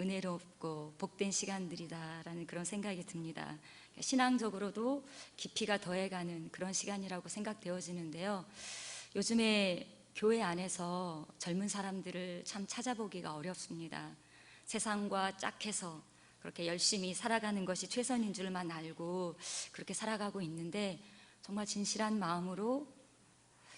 은혜롭고 복된 시간들이다라는 그런 생각이 듭니다. 신앙적으로도 깊이가 더해가는 그런 시간이라고 생각되어지는데요. 요즘에 교회 안에서 젊은 사람들을 참 찾아보기가 어렵습니다. 세상과 짝해서 그렇게 열심히 살아가는 것이 최선인 줄만 알고 그렇게 살아가고 있는데, 정말 진실한 마음으로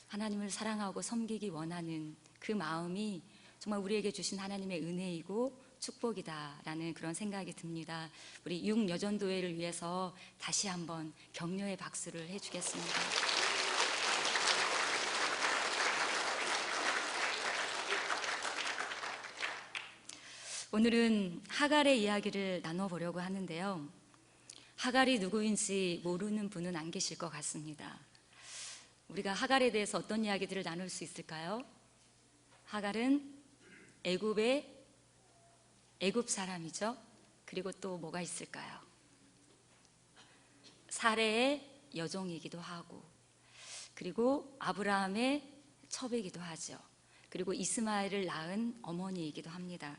하나님을 사랑하고 섬기기 원하는 그 마음이 정말 우리에게 주신 하나님의 은혜이고 축복이다라는 그런 생각이 듭니다. 우리 육여전도회를 위해서 다시 한번 격려의 박수를 해주겠습니다. 오늘은 하갈의 이야기를 나눠보려고 하는데요. 하갈이 누구인지 모르는 분은 안 계실 것 같습니다. 우리가 하갈에 대해서 어떤 이야기들을 나눌 수 있을까요? 하갈은 애굽 사람이죠. 그리고 또 뭐가 있을까요? 사레의 여종이기도 하고, 그리고 아브라함의 첩이기도 하죠. 그리고 이스마엘을 낳은 어머니이기도 합니다.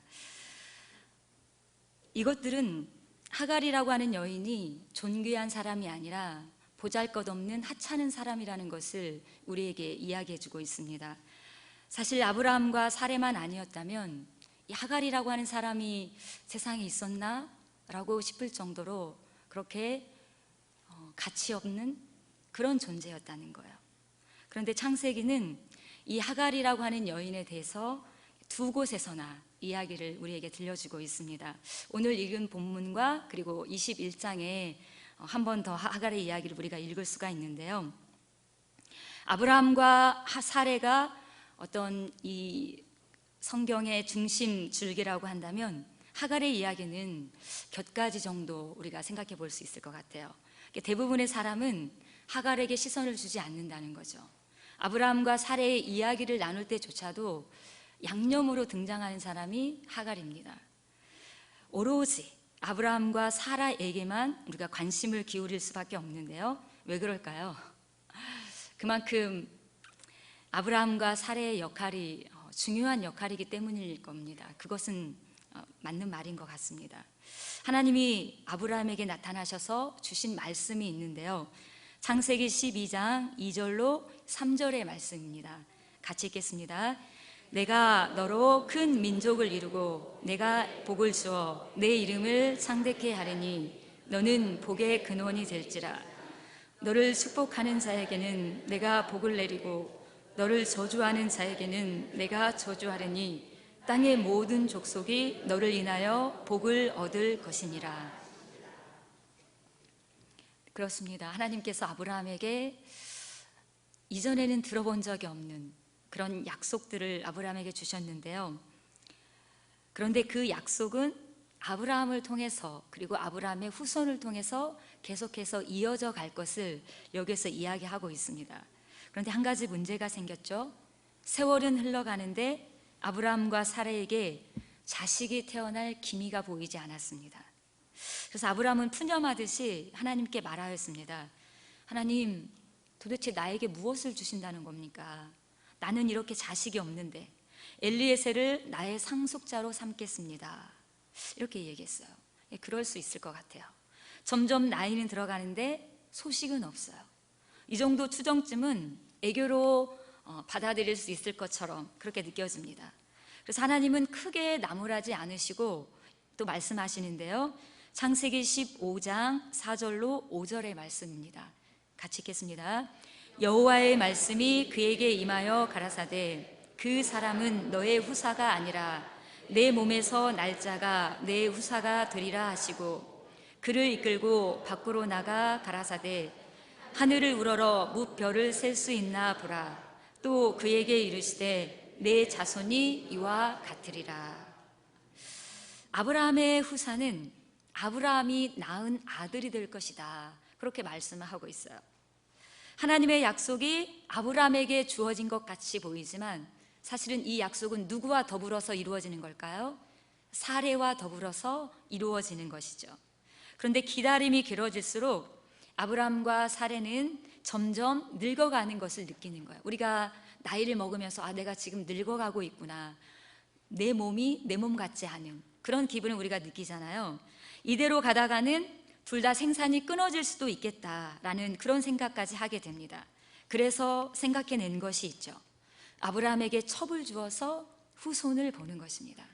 이것들은 하갈이라고 하는 여인이 존귀한 사람이 아니라 보잘것없는 하찮은 사람이라는 것을 우리에게 이야기해주고 있습니다. 사실 아브라함과 사레만 아니었다면 이 하갈이라고 하는 사람이 세상에 있었나? 라고 싶을 정도로 그렇게 가치 없는 그런 존재였다는 거예요. 그런데 창세기는 이 하갈이라고 하는 여인에 대해서 두 곳에서나 이야기를 우리에게 들려주고 있습니다. 오늘 읽은 본문과 그리고 21장에 한 번 더 하갈의 이야기를 우리가 읽을 수가 있는데요. 아브라함과 사레가 어떤 이 성경의 중심 줄기라고 한다면 하갈의 이야기는 몇 가지 정도 우리가 생각해 볼 수 있을 것 같아요. 대부분의 사람은 하갈에게 시선을 주지 않는다는 거죠. 아브라함과 사레의 이야기를 나눌 때조차도 양념으로 등장하는 사람이 하갈입니다. 오로지 아브라함과 사라에게만 우리가 관심을 기울일 수밖에 없는데요. 왜 그럴까요? 그만큼 아브라함과 사레의 역할이 중요한 역할이기 때문일 겁니다. 그것은 맞는 말인 것 같습니다. 하나님이 아브라함에게 나타나셔서 주신 말씀이 있는데요. 창세기 12장 2절로 3절의 말씀입니다. 같이 읽겠습니다. 내가 너로 큰 민족을 이루고 내가 복을 주어 내 이름을 창대케 하리니 너는 복의 근원이 될지라. 너를 축복하는 자에게는 내가 복을 내리고 너를 저주하는 자에게는 내가 저주하리니 땅의 모든 족속이 너를 인하여 복을 얻을 것이니라. 그렇습니다. 하나님께서 아브라함에게 이전에는 들어본 적이 없는 그런 약속들을 아브라함에게 주셨는데요. 그런데 그 약속은 아브라함을 통해서 그리고 아브라함의 후손을 통해서 계속해서 이어져 갈 것을 여기서 이야기하고 있습니다. 그런데 한 가지 문제가 생겼죠. 세월은 흘러가는데 아브라함과 사라에게 자식이 태어날 기미가 보이지 않았습니다. 그래서 아브라함은 푸념하듯이 하나님께 말하였습니다. 하나님, 도대체 나에게 무엇을 주신다는 겁니까? 나는 이렇게 자식이 없는데 엘리에셀을 나의 상속자로 삼겠습니다. 이렇게 얘기했어요. 그럴 수 있을 것 같아요. 점점 나이는 들어가는데 소식은 없어요. 이 정도 추정쯤은 애교로 받아들일 수 있을 것처럼 그렇게 느껴집니다. 그래서 하나님은 크게 나무라지 않으시고 또 말씀하시는데요. 창세기 15장 4절로 5절의 말씀입니다. 같이 읽겠습니다. 여호와의 말씀이 그에게 임하여 가라사대 그 사람은 너의 후사가 아니라 내 몸에서 날짜가 내 후사가 되리라 하시고 그를 이끌고 밖으로 나가 가라사대 하늘을 우러러 무별을 셀 수 있나 보라. 또 그에게 이르시되 내 자손이 이와 같으리라. 아브라함의 후사는 아브라함이 낳은 아들이 될 것이다. 그렇게 말씀을 하고 있어요. 하나님의 약속이 아브라함에게 주어진 것 같이 보이지만 사실은 이 약속은 누구와 더불어서 이루어지는 걸까요? 사레와 더불어서 이루어지는 것이죠. 그런데 기다림이 길어질수록 아브라함과 사레는 점점 늙어가는 것을 느끼는 거예요. 우리가 나이를 먹으면서 내가 지금 늙어가고 있구나. 내 몸이 내 몸 같지 않은 그런 기분을 우리가 느끼잖아요. 이대로 가다가는 둘 다 생산이 끊어질 수도 있겠다라는 그런 생각까지 하게 됩니다. 그래서 생각해낸 것이 있죠. 아브라함에게 첩을 주어서 후손을 보는 것입니다.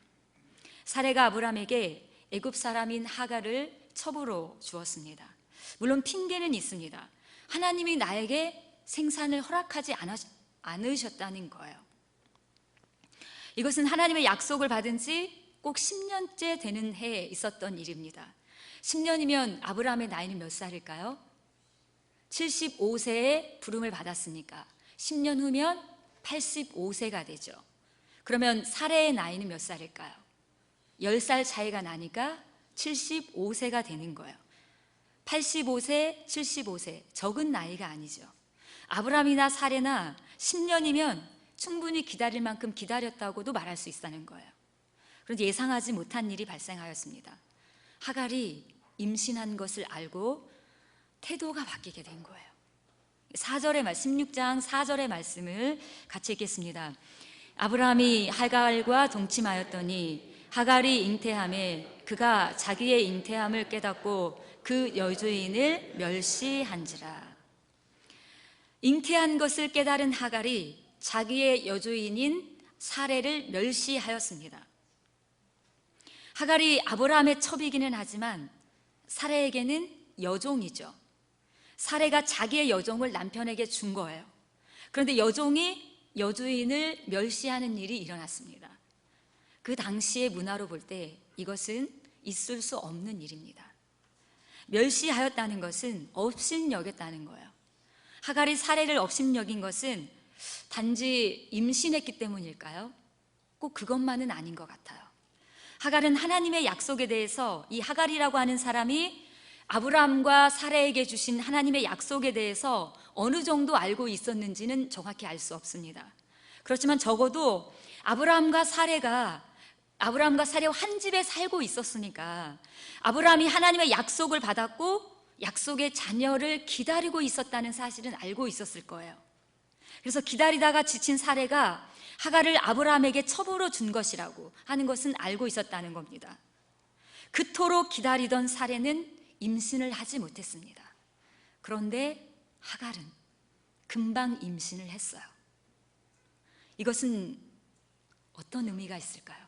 사레가 아브라함에게 애굽 사람인 하갈을 첩으로 주었습니다. 물론 핑계는 있습니다. 하나님이 나에게 생산을 허락하지 않으셨다는 거예요. 이것은 하나님의 약속을 받은 지 꼭 10년째 되는 해에 있었던 일입니다. 10년이면 아브라함의 나이는 몇 살일까요? 75세에 부름을 받았으니까 10년 후면 85세가 되죠. 그러면 사레의 나이는 몇 살일까요? 10살 차이가 나니까 75세가 되는 거예요. 85세, 75세, 적은 나이가 아니죠. 아브라함이나 사레나 10년이면 충분히 기다릴 만큼 기다렸다고도 말할 수 있다는 거예요. 그런데 예상하지 못한 일이 발생하였습니다. 하갈이 임신한 것을 알고 태도가 바뀌게 된 거예요. 16장 4절의 말씀을 같이 읽겠습니다. 아브라함이 하갈과 동침하였더니 하갈이 잉태함에 그가 자기의 잉태함을 깨닫고 그 여주인을 멸시한지라. 잉태한 것을 깨달은 하갈이 자기의 여주인인 사레를 멸시하였습니다. 하갈이 아브라함의 첩이기는 하지만 사레에게는 여종이죠. 사레가 자기의 여종을 남편에게 준 거예요. 그런데 여종이 여주인을 멸시하는 일이 일어났습니다. 그 당시의 문화로 볼 때 이것은 있을 수 없는 일입니다. 멸시하였다는 것은 업신여겼다는 거예요. 하갈이 사레를 업신여긴 것은 단지 임신했기 때문일까요? 꼭 그것만은 아닌 것 같아요. 하갈은 하나님의 약속에 대해서, 이 하갈이라고 하는 사람이 아브라함과 사레에게 주신 하나님의 약속에 대해서 어느 정도 알고 있었는지는 정확히 알 수 없습니다. 그렇지만 적어도 아브라함과 사레와 한 집에 살고 있었으니까 아브라함이 하나님의 약속을 받았고 약속의 자녀를 기다리고 있었다는 사실은 알고 있었을 거예요. 그래서 기다리다가 지친 사레가 하갈을 아브라함에게 첩으로 준 것이라고 하는 것은 알고 있었다는 겁니다. 그토록 기다리던 사레는 임신을 하지 못했습니다. 그런데 하갈은 금방 임신을 했어요. 이것은 어떤 의미가 있을까요?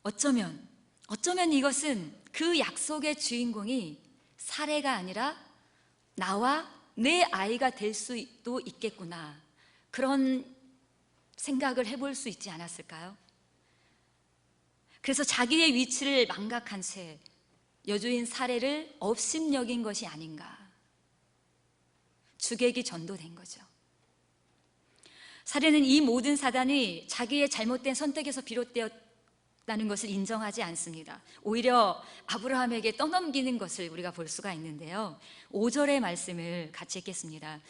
어쩌면 이것은 그 약속의 주인공이 사레가 아니라 나와 내 아이가 될 수도 있겠구나, 그런 생각을 해볼 수 있지 않았을까요? 그래서 자기의 위치를 망각한 채 여주인 사레를 업신여긴 것이 아닌가, 주객이 전도된 거죠. 사레는 이 모든 사단이 자기의 잘못된 선택에서 비롯되었다는 것을 인정하지 않습니다. 오히려 아브라함에게 떠넘기는 것을 우리가 볼 수가 있는데요. 5절의 말씀을 같이 읽겠습니다.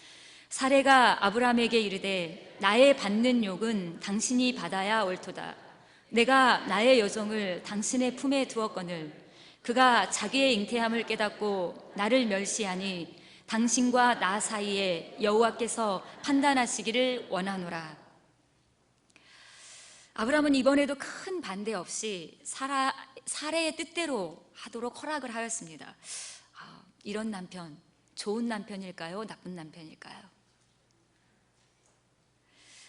사레가 아브라함에게 이르되 나의 받는 욕은 당신이 받아야 옳도다. 내가 나의 여종을 당신의 품에 두었거늘 그가 자기의 잉태함을 깨닫고 나를 멸시하니 당신과 나 사이에 여호와께서 판단하시기를 원하노라. 아브라함은 이번에도 큰 반대 없이 사레의 뜻대로 하도록 허락을 하였습니다. 이런 남편, 좋은 남편일까요? 나쁜 남편일까요?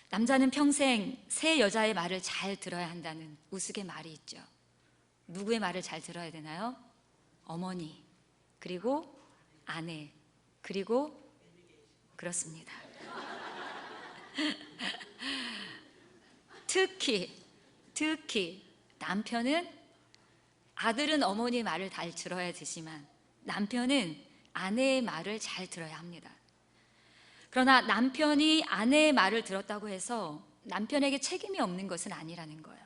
남자는 평생 새 여자의 말을 잘 들어야 한다는 우스갯말이 있죠. 누구의 말을 잘 들어야 되나요? 어머니, 그리고 아내, 그리고 그렇습니다. 특히 남편은, 아들은 어머니의 말을 잘 들어야 되지만 남편은 아내의 말을 잘 들어야 합니다. 그러나 남편이 아내의 말을 들었다고 해서 남편에게 책임이 없는 것은 아니라는 거예요.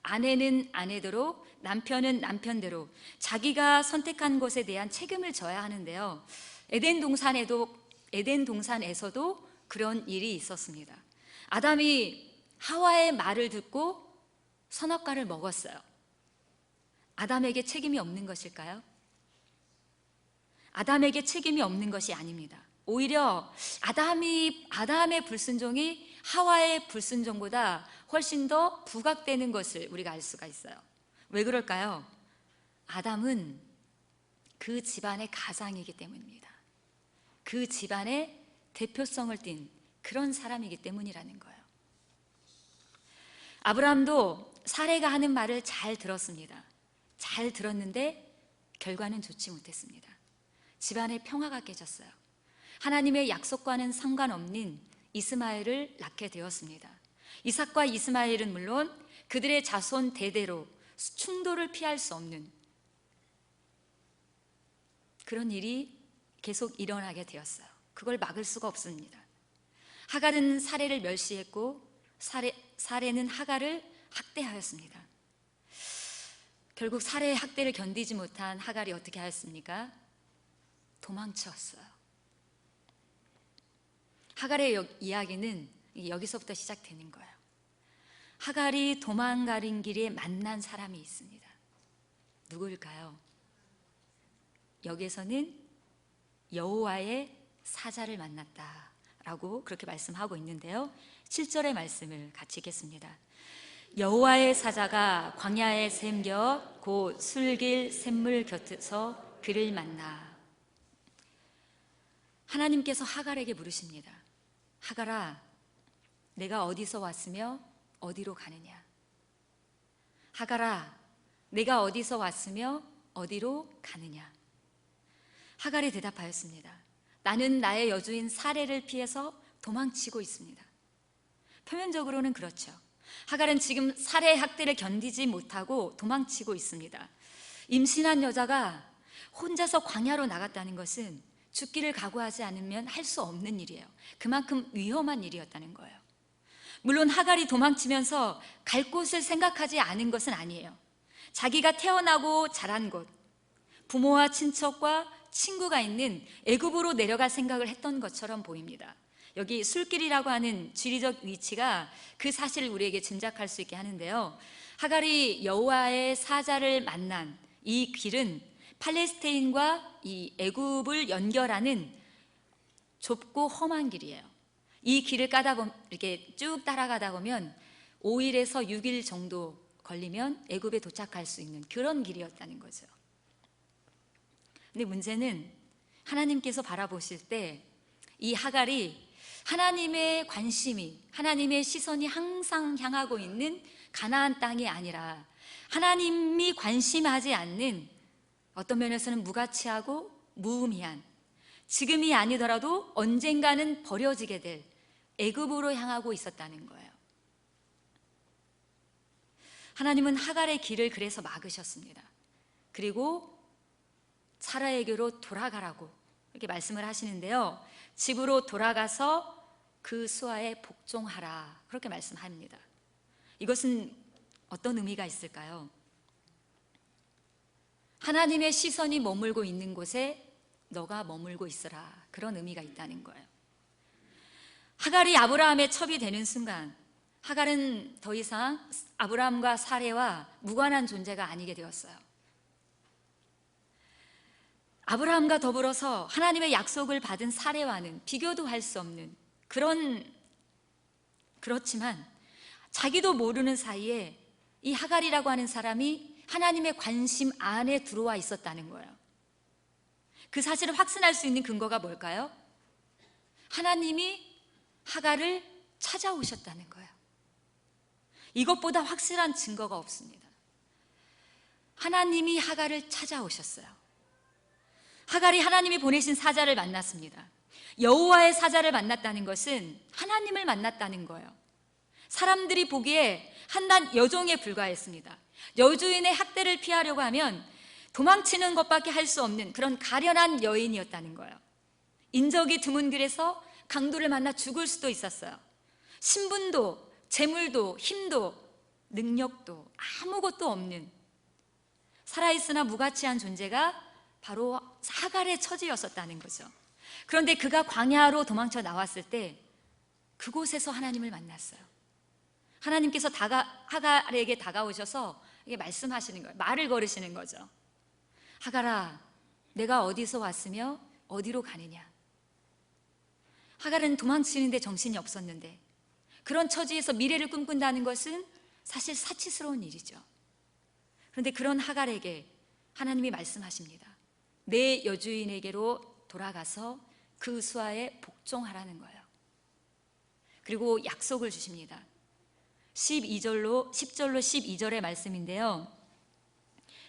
아내는 아내대로, 남편은 남편대로 자기가 선택한 것에 대한 책임을 져야 하는데요. 에덴 동산에서도 그런 일이 있었습니다. 아담이 하와의 말을 듣고 선악과를 먹었어요. 아담에게 책임이 없는 것일까요? 아담에게 책임이 없는 것이 아닙니다. 오히려 아담의 불순종이 하와의 불순종보다 훨씬 더 부각되는 것을 우리가 알 수가 있어요. 왜 그럴까요? 아담은 그 집안의 가장이기 때문입니다. 그 집안의 대표성을 띤 그런 사람이기 때문이라는 거예요. 아브라함도 사레가 하는 말을 잘 들었습니다. 잘 들었는데 결과는 좋지 못했습니다. 집안의 평화가 깨졌어요. 하나님의 약속과는 상관없는 이스마엘을 낳게 되었습니다. 이삭과 이스마엘은 물론 그들의 자손 대대로 충돌을 피할 수 없는 그런 일이 계속 일어나게 되었어요. 그걸 막을 수가 없습니다. 하갈은 사레를 멸시했고 사레는 하갈을 학대하였습니다. 결국 사레의 학대를 견디지 못한 하갈이 어떻게 하였습니까? 도망쳤어요. 하갈의 이야기는 여기서부터 시작되는 거예요. 하갈이 도망가는 길에 만난 사람이 있습니다. 누구일까요? 여기에서는 여호와의 사자를 만났다라고 그렇게 말씀하고 있는데요. 7절의 말씀을 같이 읽겠습니다. 여호와의 사자가 광야의 샘 곁 곧 술길 샘물 곁에서 그를 만나. 하나님께서 하갈에게 물으십니다. 하갈아, 내가 어디서 왔으며 어디로 가느냐? 하갈아, 내가 어디서 왔으며 어디로 가느냐? 하갈이 대답하였습니다. 나는 나의 여주인 사레를 피해서 도망치고 있습니다. 표면적으로는 그렇죠. 하갈은 지금 사레의 학대를 견디지 못하고 도망치고 있습니다. 임신한 여자가 혼자서 광야로 나갔다는 것은 죽기를 각오하지 않으면 할 수 없는 일이에요. 그만큼 위험한 일이었다는 거예요. 물론 하갈이 도망치면서 갈 곳을 생각하지 않은 것은 아니에요. 자기가 태어나고 자란 곳, 부모와 친척과 친구가 있는 애굽으로 내려갈 생각을 했던 것처럼 보입니다. 여기 술길이라고 하는 지리적 위치가 그 사실을 우리에게 짐작할 수 있게 하는데요. 하갈이 여호와의 사자를 만난 이 길은 팔레스타인과 이 애굽을 연결하는 좁고 험한 길이에요. 이 길을 이렇게 쭉 따라가다 보면 5일에서 6일 정도 걸리면 애굽에 도착할 수 있는 그런 길이었다는 거죠. 근데 문제는 하나님께서 바라보실 때 이 하갈이 하나님의 관심이, 하나님의 시선이 항상 향하고 있는 가나안 땅이 아니라 하나님이 관심하지 않는 어떤 면에서는 무가치하고 무의미한, 지금이 아니더라도 언젠가는 버려지게 될 애굽으로 향하고 있었다는 거예요. 하나님은 하갈의 길을 그래서 막으셨습니다. 그리고 사라에게로 돌아가라고 이렇게 말씀을 하시는데요. 집으로 돌아가서 그 수하에 복종하라 그렇게 말씀합니다. 이것은 어떤 의미가 있을까요? 하나님의 시선이 머물고 있는 곳에 너가 머물고 있어라, 그런 의미가 있다는 거예요. 하갈이 아브라함의 첩이 되는 순간 하갈은 더 이상 아브라함과 사레와 무관한 존재가 아니게 되었어요. 아브라함과 더불어서 하나님의 약속을 받은 사레와는 비교도 할 수 없는 그렇지만 자기도 모르는 사이에 이 하갈이라고 하는 사람이 하나님의 관심 안에 들어와 있었다는 거예요. 그 사실을 확신할 수 있는 근거가 뭘까요? 하나님이 하갈을 찾아오셨다는 거예요. 이것보다 확실한 증거가 없습니다. 하나님이 하갈을 찾아오셨어요. 하갈이 하나님이 보내신 사자를 만났습니다. 여호와의 사자를 만났다는 것은 하나님을 만났다는 거예요. 사람들이 보기에 한낱 여종에 불과했습니다. 여주인의 학대를 피하려고 하면 도망치는 것밖에 할 수 없는 그런 가련한 여인이었다는 거예요. 인적이 드문 길에서 강도를 만나 죽을 수도 있었어요. 신분도 재물도 힘도 능력도 아무것도 없는, 살아있으나 무가치한 존재가 바로 하갈의 처지였었다는 거죠. 그런데 그가 광야로 도망쳐 나왔을 때 그곳에서 하나님을 만났어요. 하나님께서 하갈에게 다가오셔서 이게 말씀하시는 거예요. 말을 걸으시는 거죠. 하갈아, 내가 어디서 왔으며 어디로 가느냐? 하갈은 도망치는데 정신이 없었는데 그런 처지에서 미래를 꿈꾼다는 것은 사실 사치스러운 일이죠. 그런데 그런 하갈에게 하나님이 말씀하십니다. 내 여주인에게로 돌아가서 그 수하에 복종하라는 거예요. 그리고 약속을 주십니다. 10절로 12절의 말씀인데요,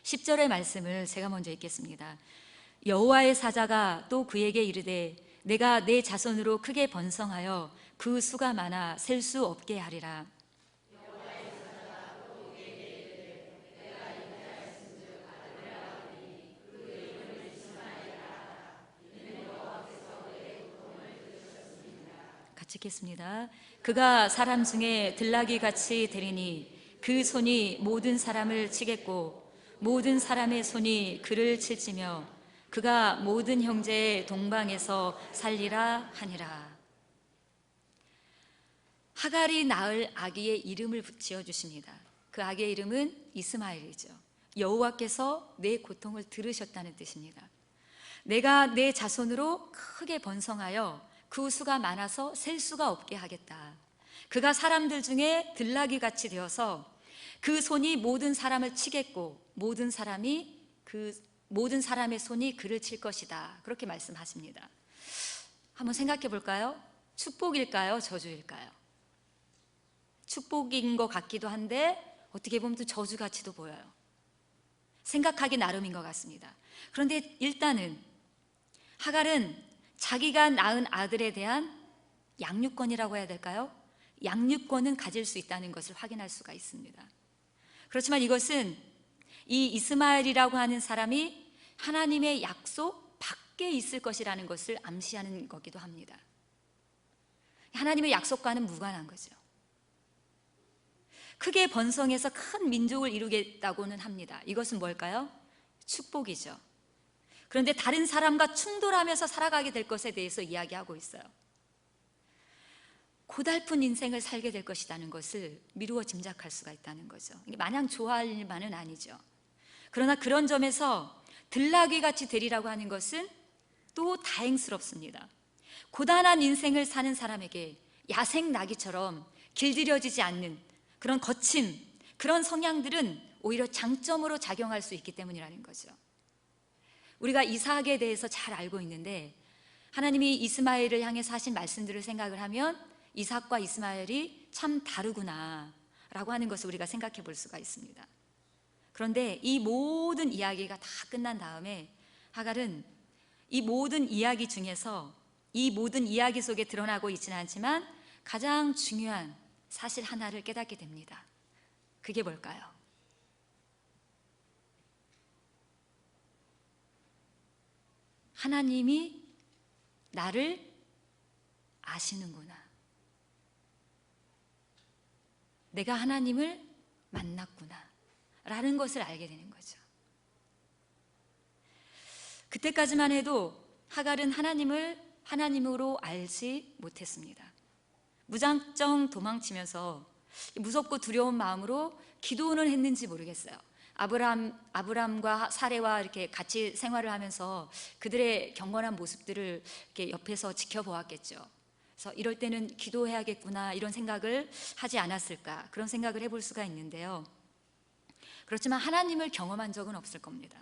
10절의 말씀을 제가 먼저 읽겠습니다. 여호와의 사자가 또 그에게 이르되 내가 내 자손으로 크게 번성하여 그 수가 많아 셀 수 없게 하리라. 같이 읽겠습니다. 그가 사람 중에 들나귀 같이 되리니 그 손이 모든 사람을 치겠고 모든 사람의 손이 그를 칠지며 그가 모든 형제의 동방에서 살리라 하니라. 하갈이 낳을 아기의 이름을 지어주십니다. 그 아기의 이름은 이스마엘이죠. 여호와께서 내 고통을 들으셨다는 뜻입니다. 내가 내 자손으로 크게 번성하여 그 수가 많아서 셀 수가 없게 하겠다. 그가 사람들 중에 들나귀 같이 되어서 그 손이 모든 사람을 치겠고 모든 사람의 손이 그를 칠 것이다. 그렇게 말씀하십니다. 한번 생각해 볼까요? 축복일까요? 저주일까요? 축복인 것 같기도 한데 어떻게 보면 또 저주같이도 보여요. 생각하기 나름인 것 같습니다. 그런데 일단은 하갈은 자기가 낳은 아들에 대한 양육권이라고 해야 될까요? 양육권은 가질 수 있다는 것을 확인할 수가 있습니다. 그렇지만 이것은 이 이스마엘이라고 하는 사람이 하나님의 약속 밖에 있을 것이라는 것을 암시하는 거기도 합니다. 하나님의 약속과는 무관한 거죠. 크게 번성해서 큰 민족을 이루겠다고는 합니다. 이것은 뭘까요? 축복이죠. 그런데 다른 사람과 충돌하면서 살아가게 될 것에 대해서 이야기하고 있어요. 고달픈 인생을 살게 될 것이라는 것을 미루어 짐작할 수가 있다는 거죠. 마냥 좋아할 일만은 아니죠. 그러나 그런 점에서 들나귀같이 되리라고 하는 것은 또 다행스럽습니다. 고단한 인생을 사는 사람에게 야생 나귀처럼 길들여지지 않는 그런 거친 그런 성향들은 오히려 장점으로 작용할 수 있기 때문이라는 거죠. 우리가 이삭에 대해서 잘 알고 있는데 하나님이 이스마엘을 향해서 하신 말씀들을 생각을 하면 이삭과 이스마엘이 참 다르구나 라고 하는 것을 우리가 생각해 볼 수가 있습니다. 그런데 이 모든 이야기가 다 끝난 다음에 하갈은 이 모든 이야기 중에서 이 모든 이야기 속에 드러나고 있지는 않지만 가장 중요한 사실 하나를 깨닫게 됩니다. 그게 뭘까요? 하나님이 나를 아시는구나. 내가 하나님을 만났구나 라는 것을 알게 되는 거죠. 그때까지만 해도 하갈은 하나님을 하나님으로 알지 못했습니다. 무작정 도망치면서 무섭고 두려운 마음으로 기도는 했는지 모르겠어요. 아브람과 사레와 이렇게 같이 생활을 하면서 그들의 경건한 모습들을 이렇게 옆에서 지켜보았겠죠. 그래서 이럴 때는 기도해야겠구나 이런 생각을 하지 않았을까, 그런 생각을 해볼 수가 있는데요. 그렇지만 하나님을 경험한 적은 없을 겁니다.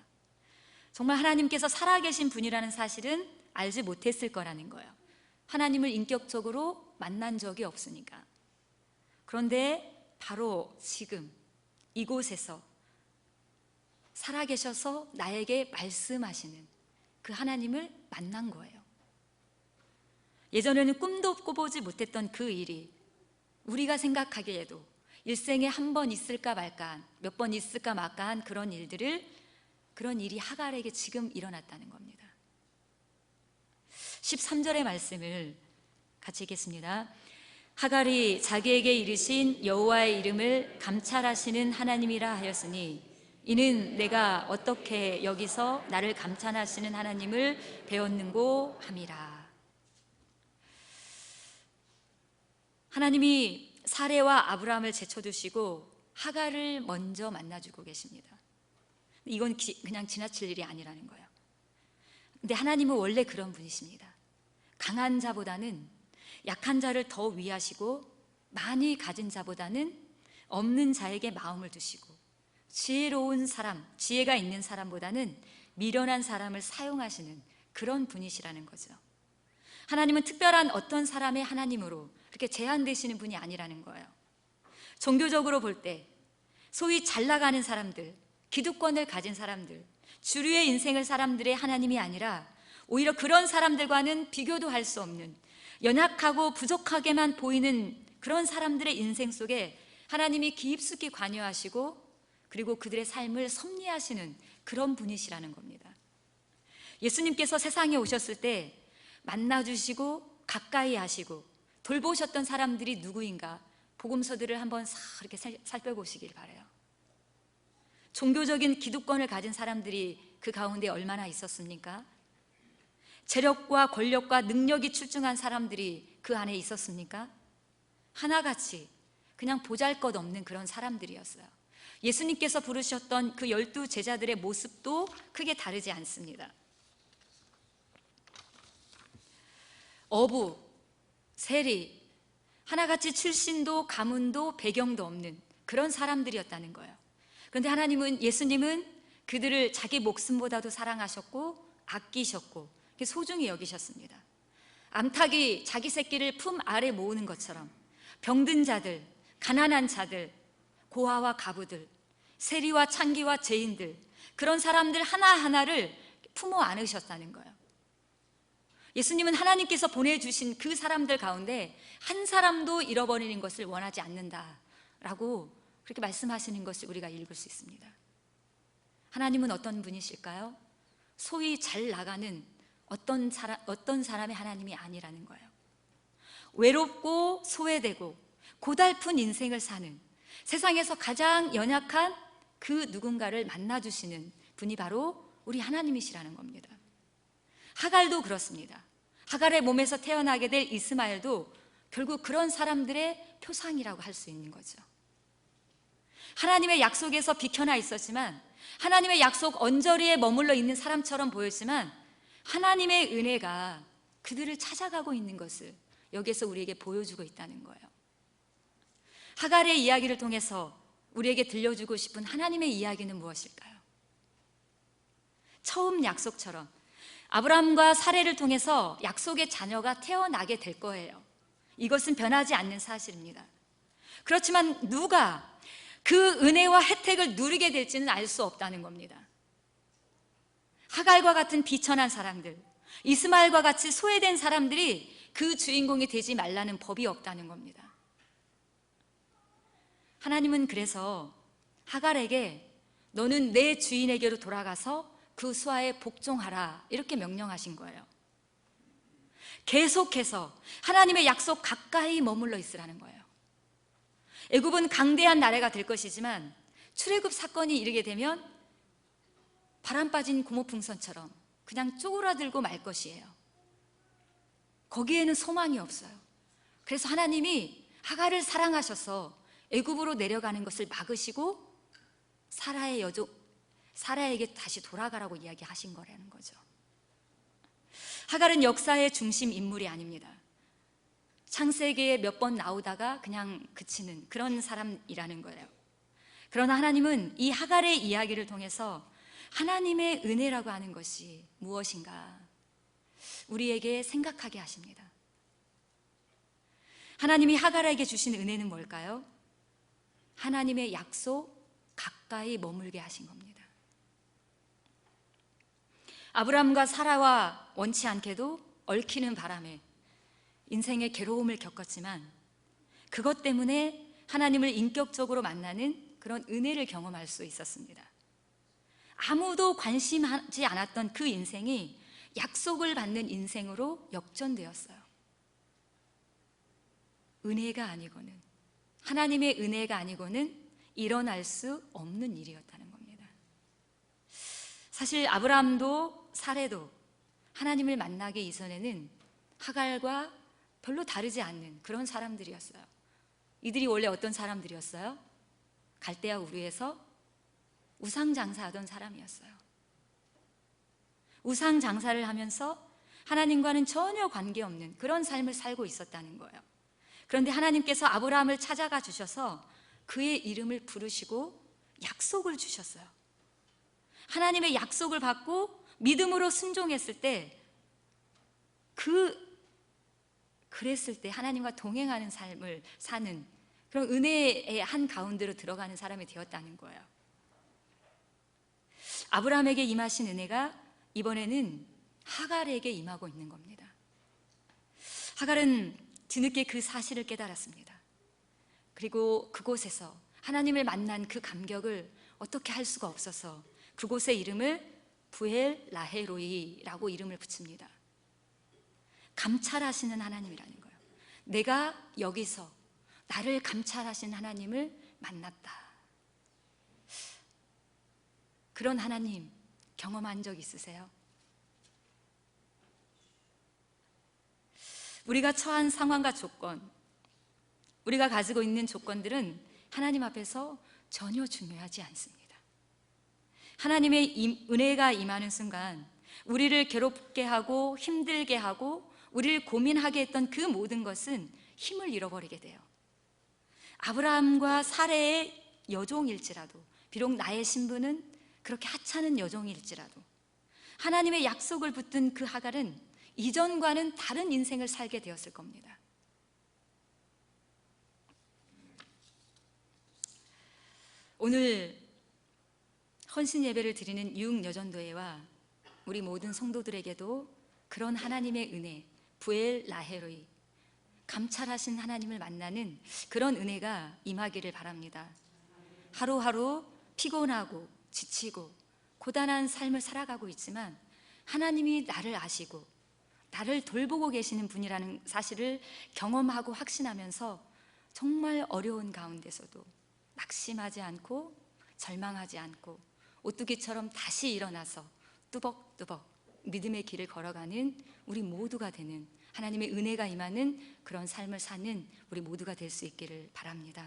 정말 하나님께서 살아계신 분이라는 사실은 알지 못했을 거라는 거예요. 하나님을 인격적으로 만난 적이 없으니까. 그런데 바로 지금 이곳에서 살아계셔서 나에게 말씀하시는 그 하나님을 만난 거예요. 예전에는 꿈도 꿔보지 못했던 그 일이 우리가 생각하기에도 일생에 한 번 있을까 말까, 몇 번 있을까 말까한 그런 일이 하갈에게 지금 일어났다는 겁니다. 13절의 말씀을 같이 읽겠습니다. 하갈이 자기에게 이르신 여호와의 이름을 감찰하시는 하나님이라 하였으니 이는 내가 어떻게 여기서 나를 감찰하시는 하나님을 배웠는고 함이라. 하나님이 사레와 아브라함을 제쳐두시고 하갈을 먼저 만나주고 계십니다. 이건 그냥 지나칠 일이 아니라는 거예요. 근데 하나님은 원래 그런 분이십니다. 강한 자보다는 약한 자를 더 위하시고 많이 가진 자보다는 없는 자에게 마음을 두시고, 지혜로운 사람, 지혜가 있는 사람보다는 미련한 사람을 사용하시는 그런 분이시라는 거죠. 하나님은 특별한 어떤 사람의 하나님으로 그렇게 제한되시는 분이 아니라는 거예요. 종교적으로 볼 때 소위 잘 나가는 사람들, 기득권을 가진 사람들, 주류의 인생을 사람들의 하나님이 아니라 오히려 그런 사람들과는 비교도 할 수 없는 연약하고 부족하게만 보이는 그런 사람들의 인생 속에 하나님이 깊숙이 관여하시고 그리고 그들의 삶을 섭리하시는 그런 분이시라는 겁니다. 예수님께서 세상에 오셨을 때 만나주시고 가까이 하시고 돌보셨던 사람들이 누구인가 복음서들을 한번 이렇게 살펴보시길 바라요. 종교적인 기득권을 가진 사람들이 그 가운데 얼마나 있었습니까? 재력과 권력과 능력이 출중한 사람들이 그 안에 있었습니까? 하나같이 그냥 보잘것없는 그런 사람들이었어요. 예수님께서 부르셨던 그 12 제자들의 모습도 크게 다르지 않습니다. 어부, 세리, 하나같이 출신도 가문도 배경도 없는 그런 사람들이었다는 거예요. 그런데 예수님은 그들을 자기 목숨보다도 사랑하셨고 아끼셨고 소중히 여기셨습니다. 암탉이 자기 새끼를 품 아래 모으는 것처럼 병든 자들, 가난한 자들, 고아와 가부들, 세리와 창기와 죄인들, 그런 사람들 하나하나를 품어 안으셨다는 거예요. 예수님은 하나님께서 보내주신 그 사람들 가운데 한 사람도 잃어버리는 것을 원하지 않는다라고 그렇게 말씀하시는 것을 우리가 읽을 수 있습니다. 하나님은 어떤 분이실까요? 소위 잘 나가는 어떤 사람의 하나님이 아니라는 거예요. 외롭고 소외되고 고달픈 인생을 사는 세상에서 가장 연약한 그 누군가를 만나주시는 분이 바로 우리 하나님이시라는 겁니다. 하갈도 그렇습니다. 하갈의 몸에서 태어나게 될 이스마엘도 결국 그런 사람들의 표상이라고 할 수 있는 거죠. 하나님의 약속에서 비켜나 있었지만, 하나님의 약속 언저리에 머물러 있는 사람처럼 보였지만 하나님의 은혜가 그들을 찾아가고 있는 것을 여기에서 우리에게 보여주고 있다는 거예요. 하갈의 이야기를 통해서 우리에게 들려주고 싶은 하나님의 이야기는 무엇일까요? 처음 약속처럼 아브라함과 사레를 통해서 약속의 자녀가 태어나게 될 거예요. 이것은 변하지 않는 사실입니다. 그렇지만 누가 그 은혜와 혜택을 누리게 될지는 알 수 없다는 겁니다. 하갈과 같은 비천한 사람들, 이스마엘과 같이 소외된 사람들이 그 주인공이 되지 말라는 법이 없다는 겁니다. 하나님은 그래서 하갈에게 너는 내 주인에게로 돌아가서 그 수하에 복종하라 이렇게 명령하신 거예요. 계속해서 하나님의 약속 가까이 머물러 있으라는 거예요. 애굽은 강대한 나라가 될 것이지만 출애굽 사건이 이르게 되면 바람 빠진 고무풍선처럼 그냥 쪼그라들고 말 것이에요. 거기에는 소망이 없어요. 그래서 하나님이 하갈을 사랑하셔서 애굽으로 내려가는 것을 막으시고 사라에게 다시 돌아가라고 이야기하신 거라는 거죠. 하갈은 역사의 중심 인물이 아닙니다. 창세기에 몇 번 나오다가 그냥 그치는 그런 사람이라는 거예요. 그러나 하나님은 이 하갈의 이야기를 통해서 하나님의 은혜라고 하는 것이 무엇인가 우리에게 생각하게 하십니다. 하나님이 하갈에게 주신 은혜는 뭘까요? 하나님의 약속 가까이 머물게 하신 겁니다. 아브라함과 사라와 원치 않게도 얽히는 바람에 인생의 괴로움을 겪었지만 그것 때문에 하나님을 인격적으로 만나는 그런 은혜를 경험할 수 있었습니다. 아무도 관심하지 않았던 그 인생이 약속을 받는 인생으로 역전되었어요. 은혜가 아니고는, 하나님의 은혜가 아니고는 일어날 수 없는 일이었다는 겁니다. 사실 아브라함도 사레도 하나님을 만나기 이전에는 하갈과 별로 다르지 않는 그런 사람들이었어요. 이들이 원래 어떤 사람들이었어요? 갈대아 우르에서 우상 장사하던 사람이었어요. 우상 장사를 하면서 하나님과는 전혀 관계없는 그런 삶을 살고 있었다는 거예요. 그런데 하나님께서 아브라함을 찾아가 주셔서 그의 이름을 부르시고 약속을 주셨어요. 하나님의 약속을 받고 믿음으로 순종했을 때 그랬을 때 하나님과 동행하는 삶을 사는 그런 은혜의 한 가운데로 들어가는 사람이 되었다는 거예요. 아브라함에게 임하신 은혜가 이번에는 하갈에게 임하고 있는 겁니다. 하갈은 뒤늦게 그 사실을 깨달았습니다. 그리고 그곳에서 하나님을 만난 그 감격을 어떻게 할 수가 없어서 그곳의 이름을 부엘 라헤로이라고 이름을 붙입니다. 감찰하시는 하나님이라는 거예요. 내가 여기서 나를 감찰하신 하나님을 만났다. 그런 하나님 경험한 적 있으세요? 우리가 처한 상황과 조건, 우리가 가지고 있는 조건들은 하나님 앞에서 전혀 중요하지 않습니다. 하나님의 은혜가 임하는 순간 우리를 괴롭게 하고 힘들게 하고 우리를 고민하게 했던 그 모든 것은 힘을 잃어버리게 돼요. 아브라함과 사레의 여종일지라도, 비록 나의 신분은 그렇게 하찮은 여종일지라도 하나님의 약속을 붙든 그 하갈은 이전과는 다른 인생을 살게 되었을 겁니다. 오늘 헌신 예배를 드리는 유흥여전도회와 우리 모든 성도들에게도 그런 하나님의 은혜, 부엘 라헤로이, 감찰하신 하나님을 만나는 그런 은혜가 임하기를 바랍니다. 하루하루 피곤하고 지치고 고단한 삶을 살아가고 있지만 하나님이 나를 아시고 나를 돌보고 계시는 분이라는 사실을 경험하고 확신하면서 정말 어려운 가운데서도 낙심하지 않고 절망하지 않고 오뚜기처럼 다시 일어나서 뚜벅뚜벅 믿음의 길을 걸어가는 우리 모두가 되는, 하나님의 은혜가 임하는 그런 삶을 사는 우리 모두가 될 수 있기를 바랍니다.